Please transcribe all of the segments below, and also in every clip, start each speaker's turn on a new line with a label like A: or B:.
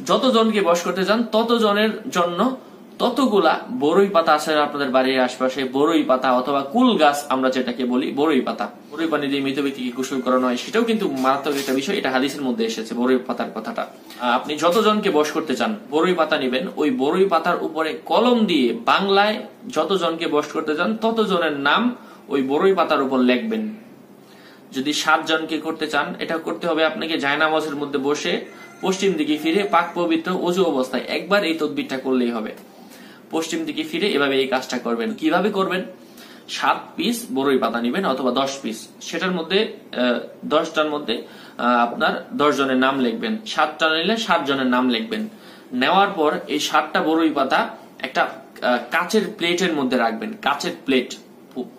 A: যতজনকে বশ করতে চান ততজনের জন্য ততগুলা বড়ই পাতা আছে আপনাদের বাড়ির আশপাশে, বড়ই পাতা অথবা কুল গাছ আমরা যেটাকে বলি বড়ই পাতা, বড়ই পানি দিয়ে মৃত ব্যক্তিকে গোসল করানো হয়, সেটাও কিন্তু মারাত্মক একটা বিষয়। এটা হাদিসের মধ্যে এসেছে বড়ই পাতার কথাটা। আপনি যতজনকে বশ করতে চান বড়ই পাতা নিবেন, ওই বড়ই পাতার উপরে কলম দিয়ে বাংলায় যতজনকে বশ করতে চান ততজনের নাম ওই বড়ই পাতার উপর লিখবেন। যদি 7 জনকে করতে চান, এটা করতে হবে আপনাকে জায়নামাজের মধ্যে বসে পশ্চিম দিকে ফিরে পাক পবিত্র ওযু অবস্থায় একবার এই তদবিরটা করলেই হবে। পশ্চিম দিকে ফিরে এভাবে এই কাজটা করবেন। কিভাবে করবেন? 7 পিস বড়ই পাতা নিবেন অথবা 10 পিস, সেটার মধ্যে 10টার মধ্যে আপনার 10 জনের নাম লিখবেন। 7টা নিলে 7 জনের নাম লিখবেন। নেওয়ার পর এই 7টা বড়ই পাতা একটা কাচের প্লেটের মধ্যে রাখবেন। কাচের প্লেট,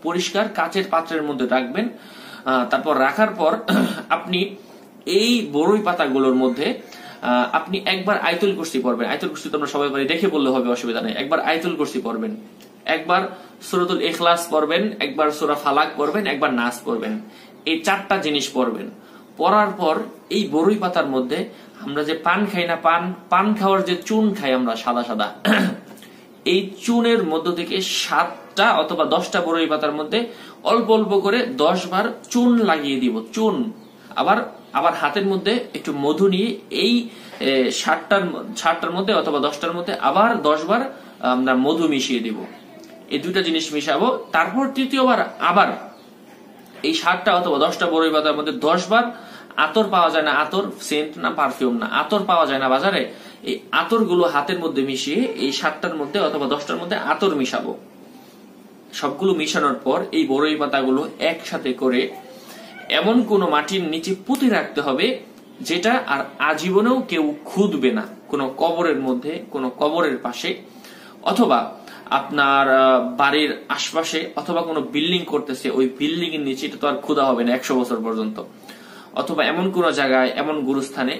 A: পরিষ্কার কাচের পাত্রের মধ্যে রাখবেন। তারপর রাখার পর আপনি এই বড়ই পাতাগুলোর মধ্যে আপনি একবার আয়াতুল কুরসি পড়বেন। আয়াতুল কুরসি তো আমরা সবাই পারি, দেখে বললে হবে, অসুবিধা নেই। একবার আয়াতুল কুরসি পড়বেন, একবার সূরাতুল ইখলাস পড়বেন, একবার সূরা ফালাক পড়বেন, একবার নাস পড়বেন। এই 4টা জিনিস পড়বেন। পড়ার পর এই বড়ই পাতার মধ্যে আমরা যে পান খাই না, পান খাওয়ার যে চুন খাই আমরা সাদা সাদা, এই চুনের মধ্য থেকে 7টা অথবা 10টা বড়ই পাতার মধ্যে অল্প অল্প করে 10 বার চুন লাগিয়ে দিব। চুন আবার হাতের মধ্যে একটু মধু নিয়ে এই 7টার মধ্যে অথবা 10টার মধ্যে আবার 10 বার আমরা মধু মিশিয়ে দিব। এই দুইটা জিনিস মিশাবো। তারপর তৃতীয়বার আবার এই 7টা অথবা 10টা বড়ই পাতার মধ্যে 10 বার, আতর পাওয়া যায় না, আতর সেন্ট না পারফিউম না, আতর পাওয়া যায় না বাজারে, এই আতর গুলো হাতের মধ্যে মিশিয়ে এই 7টার মধ্যে অথবা 10টার মধ্যে আতর মিশাবো। সবগুলো মিশানোর পর এই বড়ই পাতাগুলো একসাথে করে এমন কোন মাটির নিচে পুঁতে রাখতে হবে যেটা আর আজীবনেও কেউ খুঁজবে না। কোনো কবরের মধ্যে, কোনো কবরের পাশে, অথবা আপনার বাড়ির আশপাশে, অথবা কোনো বিল্ডিং করতেছে ওই বিল্ডিং এর নিচে, এটা তো আর খোদা হবে না 100 বছর পর্যন্ত। অথবা এমন কোন জায়গায়, এমন গুরুস্থানে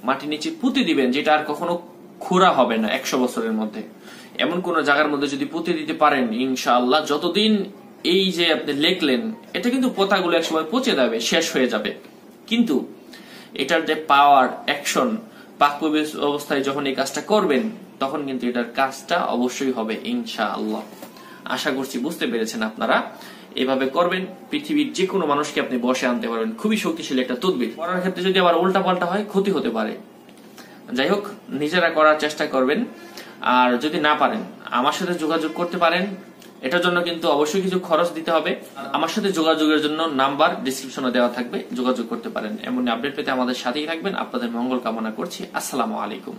A: মাটির নিচে পুঁতে দিবেন যেটা আর কখনো খোঁড়া হবে না 100 বছরের মধ্যে। এমন কোন জায়গার মধ্যে যদি পুঁতে দিতে পারেন, ইনশাআল্লাহ যতদিন এই যে আপনি লেখলেন, এটা কিন্তু পোতাগুলো একসময় পচে যাবে, শেষ হয়ে যাবে, কিন্তু এটার যে পাওয়ার, অ্যাকশন, পাক পবিত্র অবস্থায় যখন এই কাজটা করবেন তখন কিন্তু এটার কাজটা অবশ্যই হবে ইনশাআল্লাহ। আশা করছি বুঝতে পেরেছেন আপনারা। এভাবে করবেন, পৃথিবীর যে কোনো মানুষকে আপনি বসে আনতে পারবেন। খুবই শক্তিশালী একটা তদবির। করার ক্ষেত্রে যদি আবার উল্টা পাল্টা হয়, ক্ষতি হতে পারে। যাই হোক, নিজেরা করার চেষ্টা করবেন। আর যদি না পারেন, আমার সাথে যোগাযোগ করতে পারেন। এটার জন্য কিন্তু অবশ্যই কিছু খরচ দিতে হবে। আমার সাথে যোগাযোগের জন্য নাম্বার ডেসক্রিপশনে দেওয়া থাকবে, যোগাযোগ করতে পারেন। এমন আপডেট পেতে আমাদের সাথেই থাকবেন। আপনাদের মঙ্গল কামনা করছি। আসসালামু আলাইকুম।